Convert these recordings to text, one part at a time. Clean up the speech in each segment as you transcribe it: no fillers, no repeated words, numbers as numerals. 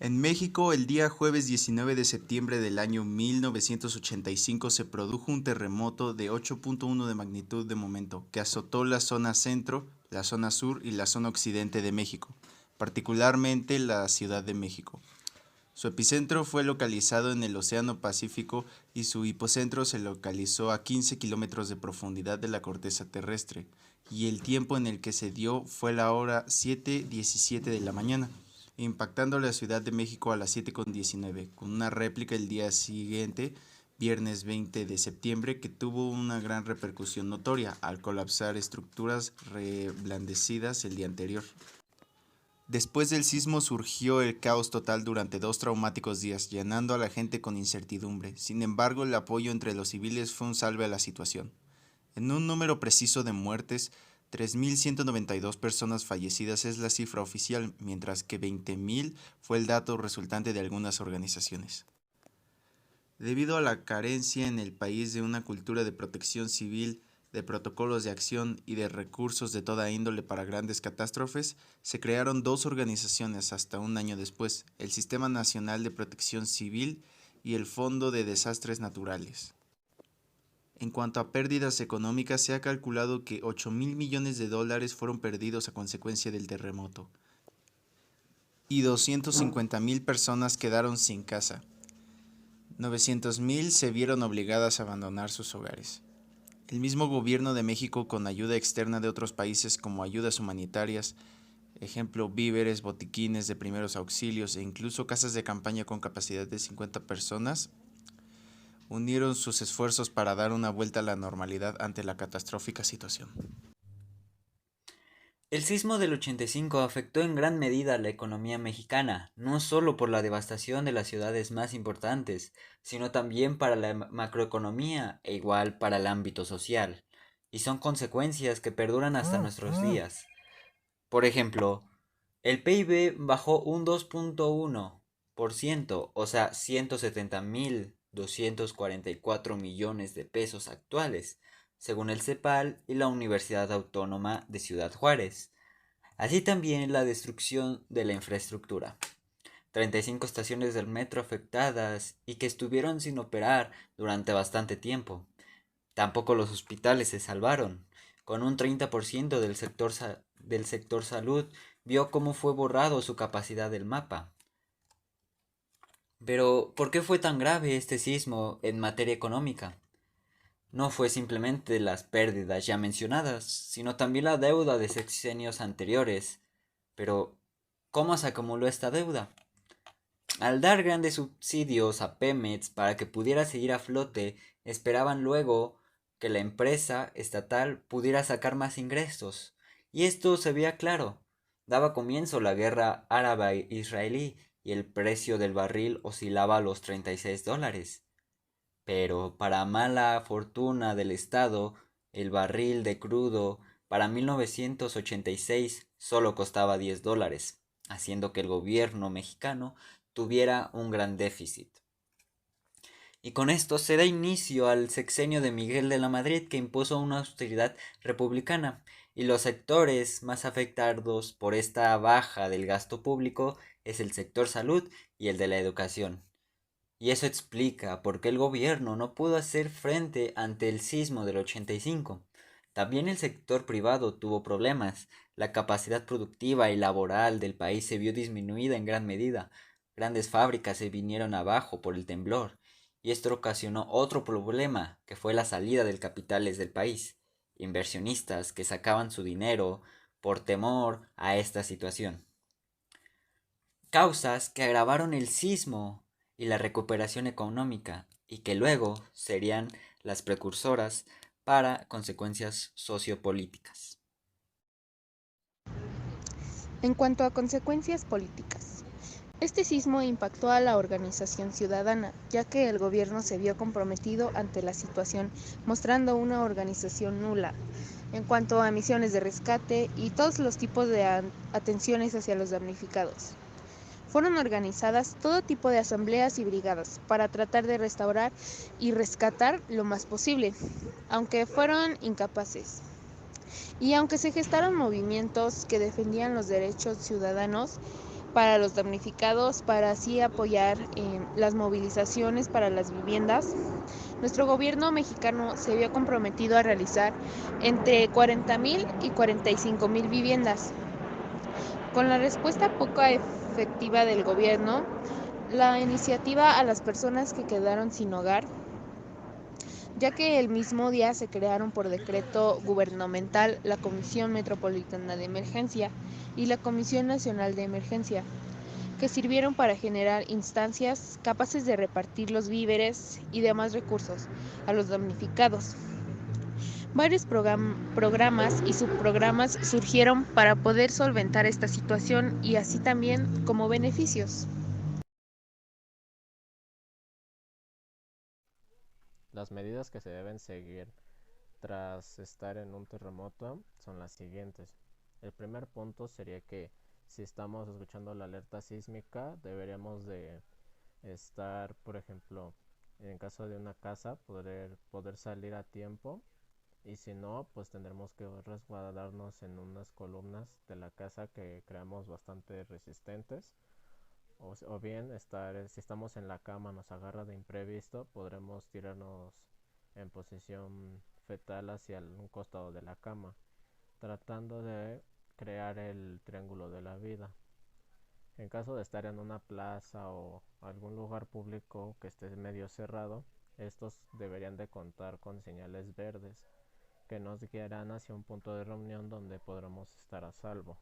En México, el día jueves 19 de septiembre del año 1985 se produjo un terremoto de 8.1 de magnitud de momento que azotó la zona centro, la zona sur y la zona occidente de México, particularmente la Ciudad de México. Su epicentro fue localizado en el Océano Pacífico y su hipocentro se localizó a 15 kilómetros de profundidad de la corteza terrestre, y el tiempo en el que se dio fue la hora 7:17 de la mañana, impactando la Ciudad de México a las 7:19, con una réplica el día siguiente, viernes 20 de septiembre, que tuvo una gran repercusión notoria al colapsar estructuras reblandecidas el día anterior. Después del sismo surgió el caos total durante 2 traumáticos días, llenando a la gente con incertidumbre. Sin embargo, el apoyo entre los civiles fue un salve a la situación. En un número preciso de muertes, 3.192 personas fallecidas es la cifra oficial, mientras que 20.000 fue el dato resultante de algunas organizaciones. Debido a la carencia en el país de una cultura de protección civil, de protocolos de acción y de recursos de toda índole para grandes catástrofes, se crearon dos organizaciones hasta un año después, el Sistema Nacional de Protección Civil y el Fondo de Desastres Naturales. En cuanto a pérdidas económicas, se ha calculado que 8.000 millones de dólares fueron perdidos a consecuencia del terremoto y 250.000 personas quedaron sin casa. 900.000 se vieron obligadas a abandonar sus hogares. El mismo gobierno de México, con ayuda externa de otros países como ayudas humanitarias, ejemplo víveres, botiquines de primeros auxilios e incluso casas de campaña con capacidad de 50 personas, unieron sus esfuerzos para dar una vuelta a la normalidad ante la catastrófica situación. El sismo del 85 afectó en gran medida a la economía mexicana, no solo por la devastación de las ciudades más importantes, sino también para la macroeconomía e igual para el ámbito social, y son consecuencias que perduran hasta nuestros días. Por ejemplo, el PIB bajó un 2.1%, o sea, 170.244 millones de pesos actuales, según el CEPAL y la Universidad Autónoma de Ciudad Juárez. Así también la destrucción de la infraestructura. 35 estaciones del metro afectadas y que estuvieron sin operar durante bastante tiempo. Tampoco los hospitales se salvaron. Con un 30% del sector salud vio cómo fue borrado su capacidad del mapa. Pero, ¿por qué fue tan grave este sismo en materia económica? No fue simplemente las pérdidas ya mencionadas, sino también la deuda de sexenios anteriores. Pero, ¿cómo se acumuló esta deuda? Al dar grandes subsidios a Pemex para que pudiera seguir a flote, esperaban luego que la empresa estatal pudiera sacar más ingresos. Y esto se veía claro. Daba comienzo la guerra árabe-israelí y el precio del barril oscilaba a los $36. Pero para mala fortuna del Estado, el barril de crudo para 1986 solo costaba $10, haciendo que el gobierno mexicano tuviera un gran déficit. Y con esto se da inicio al sexenio de Miguel de la Madrid, que impuso una austeridad republicana, y los sectores más afectados por esta baja del gasto público es el sector salud y el de la educación. Y eso explica por qué el gobierno no pudo hacer frente ante el sismo del 85. También el sector privado tuvo problemas. La capacidad productiva y laboral del país se vio disminuida en gran medida. Grandes fábricas se vinieron abajo por el temblor. Y esto ocasionó otro problema, que fue la salida del capitales del país. Inversionistas que sacaban su dinero por temor a esta situación. Causas que agravaron el sismo y la recuperación económica y que luego serían las precursoras para consecuencias sociopolíticas. En cuanto a consecuencias políticas, este sismo impactó a la organización ciudadana, ya que el gobierno se vio comprometido ante la situación, mostrando una organización nula en cuanto a misiones de rescate y todos los tipos de atenciones hacia los damnificados. Fueron organizadas todo tipo de asambleas y brigadas para tratar de restaurar y rescatar lo más posible, aunque fueron incapaces. Y aunque se gestaron movimientos que defendían los derechos ciudadanos, para los damnificados, para así apoyar las movilizaciones para las viviendas. Nuestro gobierno mexicano se vio comprometido a realizar entre 40,000 y 45,000 viviendas. Con la respuesta poco efectiva del gobierno, la iniciativa a las personas que quedaron sin hogar, ya que el mismo día se crearon por decreto gubernamental la Comisión Metropolitana de Emergencia y la Comisión Nacional de Emergencia, que sirvieron para generar instancias capaces de repartir los víveres y demás recursos a los damnificados. Varios programas y subprogramas surgieron para poder solventar esta situación y así también como beneficios. Las medidas que se deben seguir tras estar en un terremoto son las siguientes. El primer punto sería que si estamos escuchando la alerta sísmica, deberíamos de estar, por ejemplo, en caso de una casa, poder salir a tiempo, y si no, pues tendremos que resguardarnos en unas columnas de la casa que creamos bastante resistentes. O bien si estamos en la cama, nos agarra de imprevisto, podremos tirarnos en posición fetal hacia un costado de la cama, tratando de crear el triángulo de la vida. En caso de estar en una plaza o algún lugar público que esté medio cerrado, estos deberían de contar con señales verdes que nos guiarán hacia un punto de reunión donde podremos estar a salvo.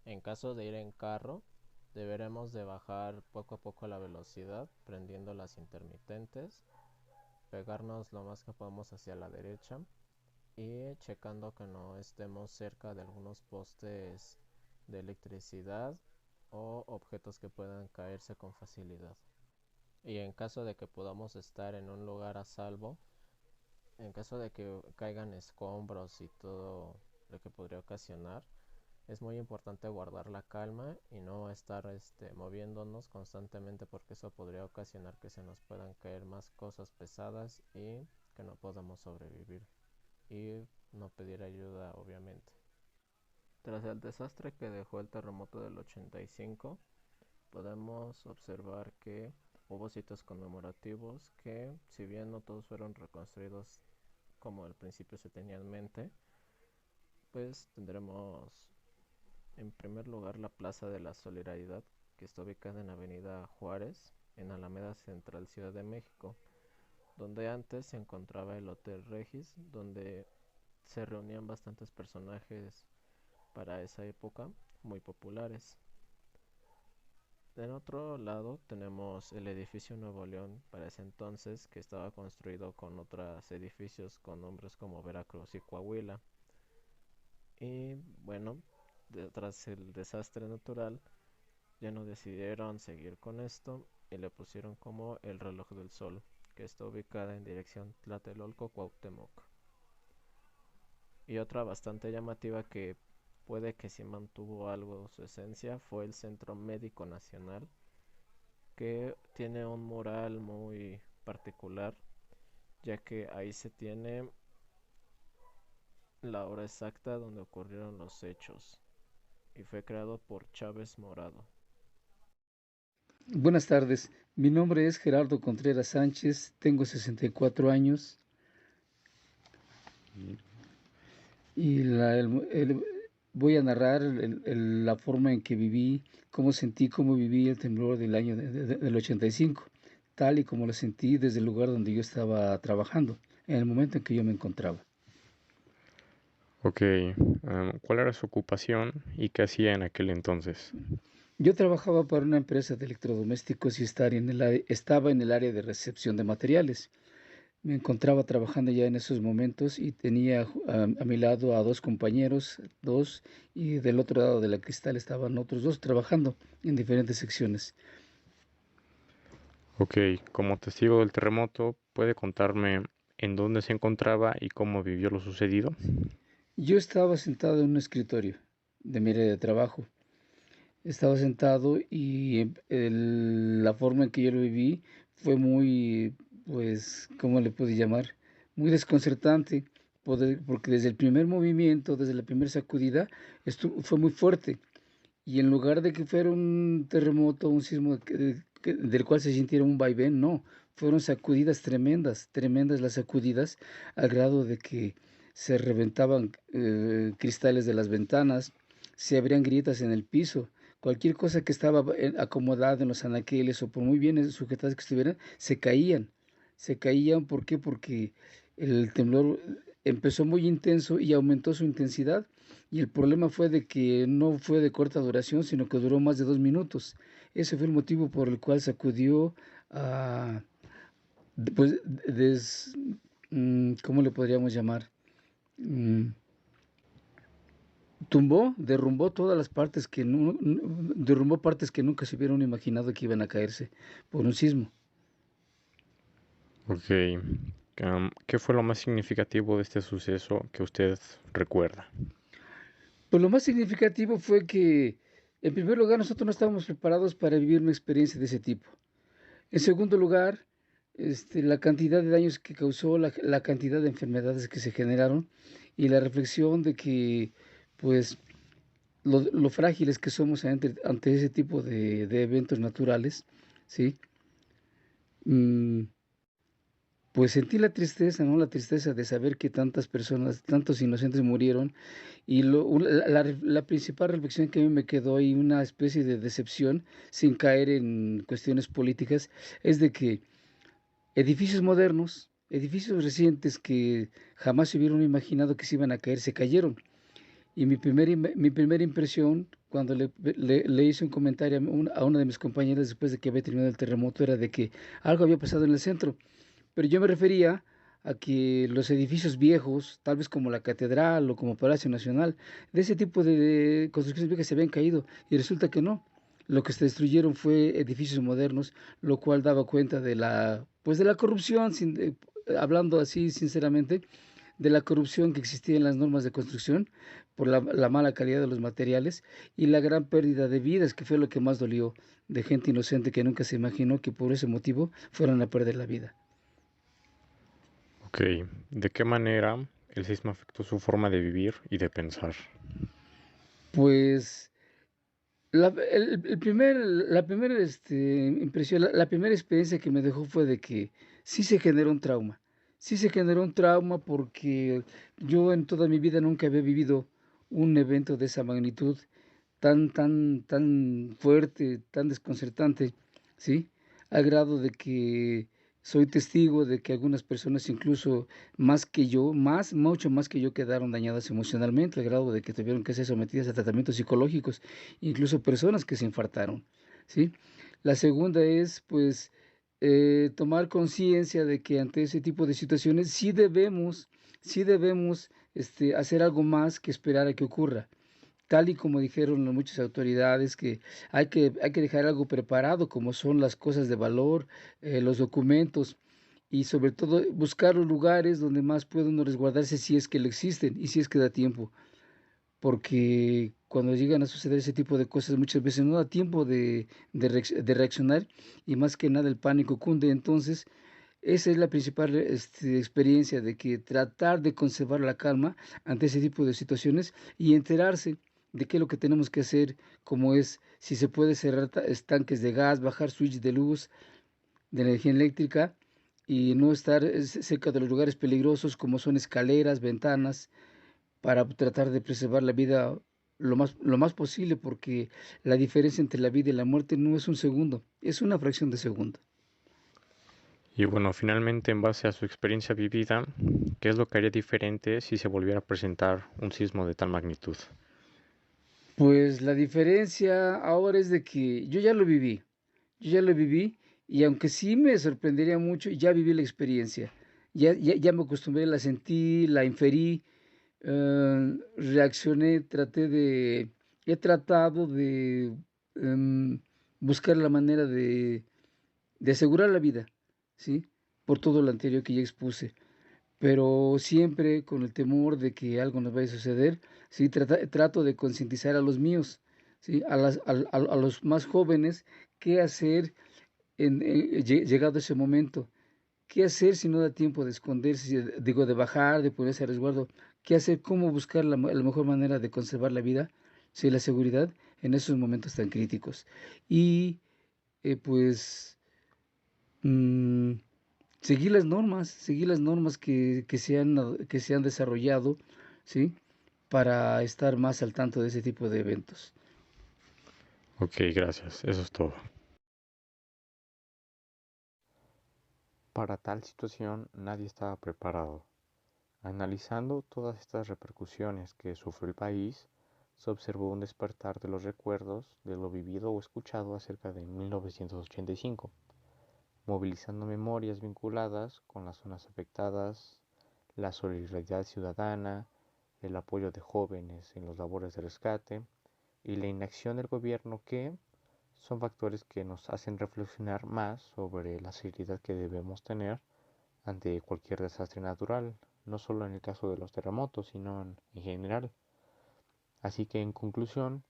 En caso de ir en carro, deberemos de bajar poco a poco la velocidad, prendiendo las intermitentes, pegarnos lo más que podamos hacia la derecha y checando que no estemos cerca de algunos postes de electricidad o objetos que puedan caerse con facilidad. Y en caso de que podamos estar en un lugar a salvo, en caso de que caigan escombros y todo lo que podría ocasionar, es muy importante guardar la calma y no estar moviéndonos constantemente, porque eso podría ocasionar que se nos puedan caer más cosas pesadas y que no podamos sobrevivir, y no pedir ayuda, obviamente. Tras el desastre que dejó el terremoto del 85, podemos observar que hubo sitios conmemorativos que, si bien no todos fueron reconstruidos como al principio se tenía en mente, pues tendremos en primer lugar la Plaza de la Solidaridad, que está ubicada en Avenida Juárez, en Alameda Central, Ciudad de México, donde antes se encontraba el Hotel Regis, donde se reunían bastantes personajes para esa época, muy populares. En otro lado tenemos el edificio Nuevo León para ese entonces, que estaba construido con otros edificios con nombres como Veracruz y Coahuila. Y bueno, tras el desastre natural ya no decidieron seguir con esto y le pusieron como el Reloj del Sol, que está ubicada en dirección Tlatelolco-Cuauhtémoc. Y otra bastante llamativa, que puede que sí mantuvo algo su esencia, fue el Centro Médico Nacional, que tiene un mural muy particular, ya que ahí se tiene la hora exacta donde ocurrieron los hechos, y fue creado por Chávez Morado. Buenas tardes, mi nombre es Gerardo Contreras Sánchez, tengo 64 años y voy a narrar la forma en que viví, cómo viví el temblor del año del 85, tal y como lo sentí desde el lugar donde yo estaba trabajando, en el momento en que yo me encontraba. Ok, ¿cuál era su ocupación y qué hacía en aquel entonces? Yo trabajaba para una empresa de electrodomésticos y estaba en el área de recepción de materiales. Me encontraba trabajando ya en esos momentos y tenía a mi lado a dos compañeros, y del otro lado de la cristal estaban otros dos trabajando en diferentes secciones. Ok, como testigo del terremoto, ¿puede contarme en dónde se encontraba y cómo vivió lo sucedido? Yo estaba sentado en un escritorio de mi área de trabajo. Estaba sentado y la forma en que yo lo viví fue muy, pues, ¿cómo le puedo llamar? Muy desconcertante, porque desde el primer movimiento, desde la primera sacudida, fue muy fuerte. y en lugar de que fuera un terremoto, un sismo del cual se sintiera un vaivén, no, fueron sacudidas tremendas, tremendas las sacudidas, al grado de que se reventaban cristales de las ventanas, se abrían grietas en el piso, cualquier cosa que estaba acomodada en los anaqueles o por muy bien sujetadas que estuvieran, se caían. Se caían, ¿por qué? Porque el temblor empezó muy intenso y aumentó su intensidad, y el problema fue de que no fue de corta duración, sino que duró más de 2 minutos. Ese fue el motivo por el cual sacudió a, pues, ¿cómo le podríamos llamar? Mm, derrumbó todas las partes que derrumbó partes que nunca se hubieran imaginado que iban a caerse por un sismo. Ok. ¿Qué fue lo más significativo de este suceso que usted recuerda? Pues lo más significativo fue que, en primer lugar, nosotros no estábamos preparados para vivir una experiencia de ese tipo. En segundo lugar, la cantidad de daños que causó, la cantidad de enfermedades que se generaron y la reflexión de que, pues, lo frágiles que somos ante ese tipo de eventos naturales, ¿sí? Mm, pues sentí la tristeza, ¿no? La tristeza de saber que tantas personas, tantos inocentes murieron, y la principal reflexión que a mí me quedó, y una especie de decepción, sin caer en cuestiones políticas, es de que edificios modernos, edificios recientes que jamás se hubieran imaginado que se iban a caer, se cayeron. Y mi primera impresión, cuando le hice un comentario a una de mis compañeras después de que había terminado el terremoto, era de que algo había pasado en el centro. Pero yo me refería a que los edificios viejos, tal vez como la catedral o como Palacio Nacional, de ese tipo de construcciones viejas se habían caído, y resulta que no. Lo que se destruyeron fue edificios modernos, lo cual daba cuenta pues de la corrupción, hablando así sinceramente, de la corrupción que existía en las normas de construcción, por la mala calidad de los materiales y la gran pérdida de vidas, que fue lo que más dolió, de gente inocente que nunca se imaginó que por ese motivo fueran a perder la vida. Ok. ¿De qué manera el sismo afectó su forma de vivir y de pensar? Pues la primera impresión, la primera experiencia que me dejó fue de que sí se generó un trauma. Sí se generó un trauma porque yo en toda mi vida nunca había vivido un evento de esa magnitud, tan fuerte, tan desconcertante, ¿sí? Al grado de que soy testigo de que algunas personas, incluso más que yo, mucho más que yo, quedaron dañadas emocionalmente, al grado de que tuvieron que ser sometidas a tratamientos psicológicos, incluso personas que se infartaron, ¿sí? La segunda es, pues, tomar conciencia de que ante ese tipo de situaciones sí debemos hacer algo más que esperar a que ocurra. Tal y como dijeron muchas autoridades, que hay que dejar algo preparado, como son las cosas de valor, los documentos, y sobre todo buscar los lugares donde más puede uno resguardarse, si es que le existen y si es que da tiempo, porque cuando llegan a suceder ese tipo de cosas muchas veces no da tiempo de reaccionar, y más que nada el pánico cunde. Entonces esa es la principal experiencia, de que tratar de conservar la calma ante ese tipo de situaciones y enterarse de qué es lo que tenemos que hacer, como es, si se puede cerrar estanques de gas, bajar switch de luz, de energía eléctrica, y no estar cerca de los lugares peligrosos como son escaleras, ventanas, para tratar de preservar la vida lo más posible, porque la diferencia entre la vida y la muerte no es un segundo, es una fracción de segundo. Y bueno, finalmente, en base a su experiencia vivida, ¿qué es lo que haría diferente si se volviera a presentar un sismo de tal magnitud? Pues la diferencia ahora es de que yo ya lo viví, y aunque sí me sorprendería mucho, ya viví la experiencia, ya me acostumbré, la sentí, la inferí, reaccioné, he tratado de buscar la manera de asegurar la vida, ¿sí? Por todo lo anterior que ya expuse, pero siempre con el temor de que algo nos vaya a suceder. Sí, trato de concientizar a los míos, ¿sí? A los más jóvenes, qué hacer llegado ese momento. ¿Qué hacer si no da tiempo de esconderse, digo, de bajar, de ponerse a resguardo? ¿Qué hacer? ¿Cómo buscar la mejor manera de conservar la vida, sí, la seguridad, en esos momentos tan críticos. Y pues mm, seguir las normas que se han desarrollado, ¿sí? Para estar más al tanto de ese tipo de eventos. Ok, gracias. Eso es todo. Para tal situación nadie estaba preparado. Analizando todas estas repercusiones que sufrió el país, se observó un despertar de los recuerdos de lo vivido o escuchado acerca de 1985, movilizando memorias vinculadas con las zonas afectadas, la solidaridad ciudadana, el apoyo de jóvenes en las labores de rescate y la inacción del gobierno, que son factores que nos hacen reflexionar más sobre la seriedad que debemos tener ante cualquier desastre natural, no solo en el caso de los terremotos, sino en general. Así que en conclusión,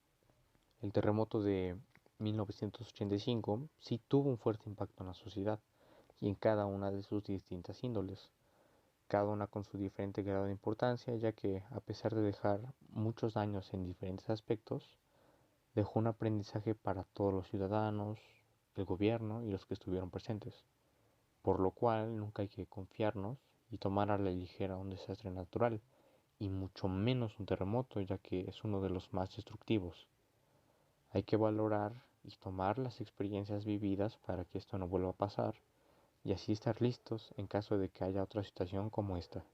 el terremoto de 1985 sí tuvo un fuerte impacto en la sociedad y en cada una de sus distintas índoles, cada una con su diferente grado de importancia, ya que a pesar de dejar muchos daños en diferentes aspectos, dejó un aprendizaje para todos los ciudadanos, el gobierno y los que estuvieron presentes, por lo cual nunca hay que confiarnos y tomar a la ligera un desastre natural, y mucho menos un terremoto, ya que es uno de los más destructivos. Hay que valorar y tomar las experiencias vividas para que esto no vuelva a pasar y así estar listos en caso de que haya otra situación como esta.